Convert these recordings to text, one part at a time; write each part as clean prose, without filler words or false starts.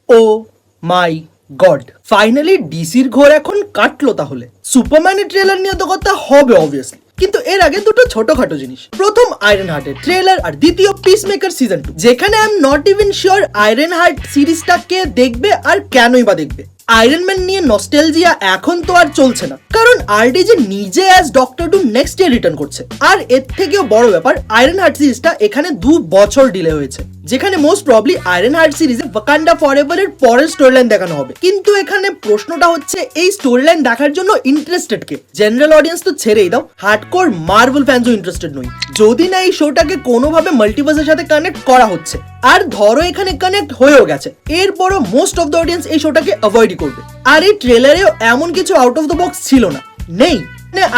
ও মাই god, finally ডিসির ঘোর এখন কাটলো। তাহলে সুপারম্যানের ট্রেলার নিয়ে তো কথা হবে অবভিয়াসলি, কিন্তু এর আগে দুটো ছোটখাটো জিনিস। প্রথম আয়রন হার্টের ট্রেলার, আর দ্বিতীয় পিসমেকার সিজন 2, যেখানে I am not even sure iron heart সিরিজটা কে দেখবে আর কেনই বা দেখবে। আয়রন ম্যান নিয়ে নস্টালজিয়া এখন তো আর চলছে না, কারণ আরডি যে নিজে as Doctor Doom next year return করছে। আর এর থেকেও বড় ব্যাপার, আয়রন হার্ট সিরিজটা এখানে 2 বছর ডিলে হয়েছে, যেখানে মোস্ট প্রবলি আয়রন হার্ট সিরিজে ওয়াকান্ডা ফরএভার এর পরের স্টোরি লাইন দেখানো হবে। কিন্তু এখানে প্রশ্নটা হচ্ছে, এই স্টোরি লাইন দেখার জন্য ইন্টারেস্টেড কে? জেনারেল অডিয়েন্স তো ছেড়েই দাও, হার্ডকোর মার্ভেল ফ্যান্সও ইন্টারেস্টেড নই, যদি না এই শোটাকে কোনোভাবে মাল্টিভার্সের সাথে কানেক্ট করা হচ্ছে। আর ধরো এখানে কানেক্ট হয়েও গেছে, এরপরও মোস্ট অফ দ্য অডিয়েন্স এই শোটাকে অ্যাভয়েডই করবে। আর এই ট্রেলারেও এমন কিছু আউট অফ দ্য বক্স ছিল না, নেই।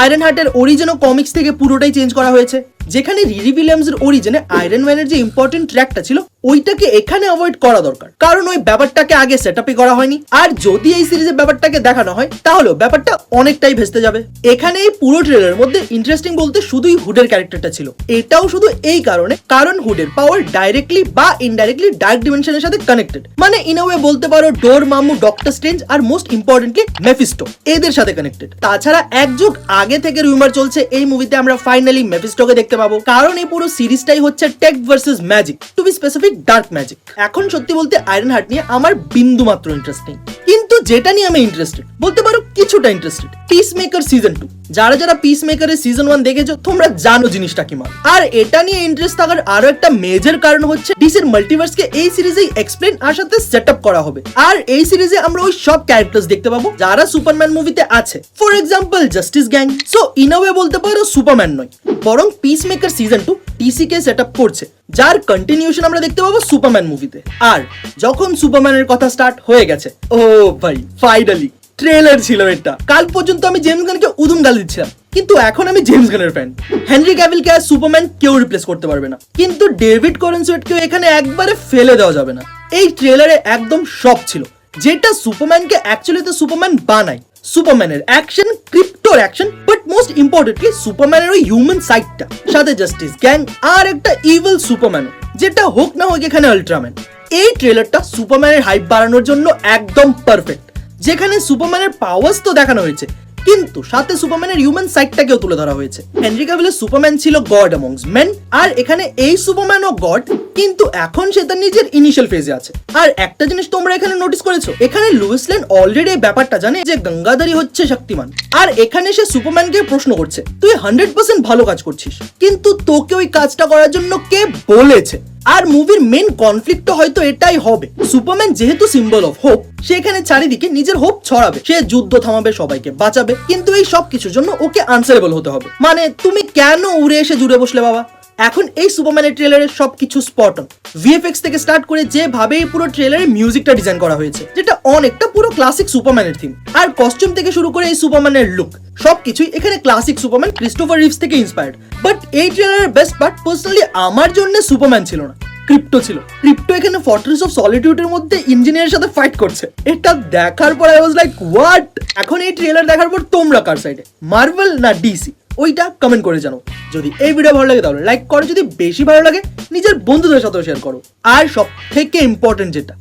আয়রন হার্টের অরিজিনাল কমিক্স থেকে পুরোটাই চেঞ্জ করা হয়েছে, যেখানে রিরি উইলিয়ামসের অরিজিনে আয়রন ম্যানের যে ইম্পর্টেন্ট ট্র্যাকটা ছিল ওইটাকে এখানে অ্যাভয়েড করা দরকার, কারণ ওই ব্যাপারটাকে আগে সেটআপই করা হয়নি। আর যদি এই সিরিজের ব্যাপারটাকে দেখানো হয় তাহলে ব্যাপারটা অনেকটাই ভেস্তে যাবে। এখানে এই পুরো ট্রেলারের মধ্যে ইন্টারেস্টিং বলতে শুধুই হুডের ক্যারেক্টারটা ছিল, এটাও শুধু এই কারণে কারণ হুডের পাওয়ার ডাইরেক্টলি বা ইনডাইরেক্টলি ডার্ক ডিমেনশনের সাথে কানেক্টেড। মানে ইন আ ওয়ে বলতে পারো ডোর মামু, ডক্টর স্ট্রেঞ্জ আর মোস্ট ইম্পর্টেন্টলি মেফিস্টো এদের সাথে কানেক্টেড। তাছাড়া এক যুগ আগে থেকে রুমার চলছে এই মুভিতে আমরা ফাইনালি মেফিস্টোকে দেখতে পাবো, কারণ এই পুরো সিরিজটাই হচ্ছে tech versus magic, to be specific dark magic. এখন সত্যি বলতে আয়রন হার্ট নিয়ে আমার বিন্দু মাত্র ইন্টারেস্ট নেই, কিন্তু যেটা নিয়ে আমি ইন্টারেস্টেড, বলতে পারো কিছুটা ইন্টারেস্টেড, পিসমেকার সিজন 2। যারা যারা পিসমেকারের সিজন 1 দেখেছো তোমরা জানো জিনিসটা কি মান। আর এটা নিয়ে ইন্টারেস্ট থাকার আরো একটা মেজর কারণ হচ্ছে ডিসির মাল্টিভার্সকে এই সিরিজেই এক্সপ্লেন আর সাথে সেটআপ করা হবে। আর এই সিরিজে আমরা ওই সব ক্যারেক্টার্স দেখতে পাবো যারা সুপারম্যান মুভিতে আছে, for example justice gang. So in a way বলতে পারো সুপারম্যান নয়, বরং পিসমেকার সিজন 2 ডিসি কে সেটআপ করছে, যার কন্টিনিউশন আমরা দেখতে পাবো সুপারম্যান মুভিতে। আর যখন সুপারম্যানের কথা স্টার্ট হয়ে গেছে, ও ভাই ফাইনালি ট্রেলার ছিল এটা। কাল পর্যন্ত আমি জেমস গানকে উদুম গাল দিচ্ছিলাম, কিন্তু এখন আমি জেমস গানের ফ্যান। হেনরি ক্যাভিলকে আর সুপারম্যান কেউ রিপ্লেস করতে পারবে না, কিন্তু ডেভিড করেনসওয়েটকেও এখানে একবারে ফেলে দেওয়া যাবে না। এই ট্রেলারে একদম সব ছিল, যেটা সুপারম্যানকে অ্যাকচুয়ালি সুপারম্যান বানায়। সুপারম্যানের অ্যাকশন, ক্রিপ্টোর অ্যাকশন, বাট মোস্ট ইম্পর্টেন্টলি সুপারম্যানের ওই হিউম্যান সাইডটা, সাথে জাস্টিস গ্যাং আর একটা ইভিল সুপারম্যান, যেটা হোক না হোক এখানে আল্ট্রাম্যান। এই ট্রেলারটা সুপারম্যানের হাইপ বাড়ানোর জন্য একদম পারফেক্ট, যেখানে সুপারম্যানের পাওয়ার্স তো দেখানো হয়েছে, কিন্তু সাথে সুপারম্যানের হিউম্যান সাইডটাকেও তুলে ধরা হয়েছে। হেনরি ক্যাভিলের সুপারম্যান ছিল গড অ্যামংস মেন, আর এখানে এই সুপারম্যানও গড, কিন্তু এখন সে তার নিজের ইনিশিয়াল ফেজে আছে। আর একটা জিনিস তোমরা এখানে নোটিস করেছো, এখানে লুইস লেন অলরেডি এই ব্যাপারটা জানে যে গঙ্গাধারী হচ্ছে শক্তিমান। আর এখানে সে সুপারম্যানকে প্রশ্ন করছে, তুই 100% ভালো কাজ করছিস, কিন্তু তোকে ওই কাজটা করার জন্য কে বলেছে? আর মুভির মেন কনফ্লিক্ট হয়তো এটাই হবে, সুপারম্যান যেহেতু সিম্বল অফ হোপ, সে এখানে চারিদিকে নিজের হোপ ছড়াবে, সে যুদ্ধ থামাবে, সবাইকে বাঁচাবে, কিন্তু এই সব কিছুর জন্য ওকে আনসারেবল হতে হবে। মানে তুমি কেন উড়ে এসে জুড়ে বসলে বাবা? এখন এই সুপারম্যানের ট্রেলারের সবকিছু স্পট অন, ভিএফএক্স থেকে স্টার্ট করে যেভাবে এই পুরো ট্রেলারের মিউজিকটা ডিজাইন করা হয়েছে, যেটা অনেকটা পুরো ক্লাসিক সুপারম্যানের থিম। আর কস্টিউম থেকে শুরু করে এই সুপারম্যানের লুক, সবকিছুই এখানে ক্লাসিক সুপারম্যান ক্রিস্টোফার রিভস থেকে ইন্সপায়ার্ড। বাট এই ট্রেলারের বেস্ট পার্ট পার্সোনালি আমার জন্য সুপারম্যান ছিল না, ক্রিপ্টো ছিল। ক্রিপ্টো এখানে ফর্ট্রেস অফ সলিটিউডের মধ্যে ইঞ্জিনিয়ারের সাথে ফাইট করছে, এটা দেখার পর আই ওয়াজ লাইক হোয়াট। এখন এই ট্রেলার দেখার পর তোমরা কার সাইডে, মার্ভেল না ডিসি? ওইটা কমেন্ট করে জানো। যদি এই ভিডিও ভালো লাগে তাহলে লাইক করো, যদি বেশি ভালো লাগে নিজের বন্ধুদের সাথেও শেয়ার করো। আর সব থেকে ইম্পর্টেন্ট যেটা,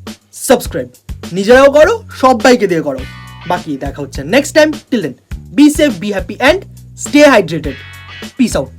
সাবস্ক্রাইব নিজেরাও করো, সবাইকে দিয়ে করো। বাকি দেখা হচ্ছে next time. Till then be safe, be happy and stay hydrated. Peace out.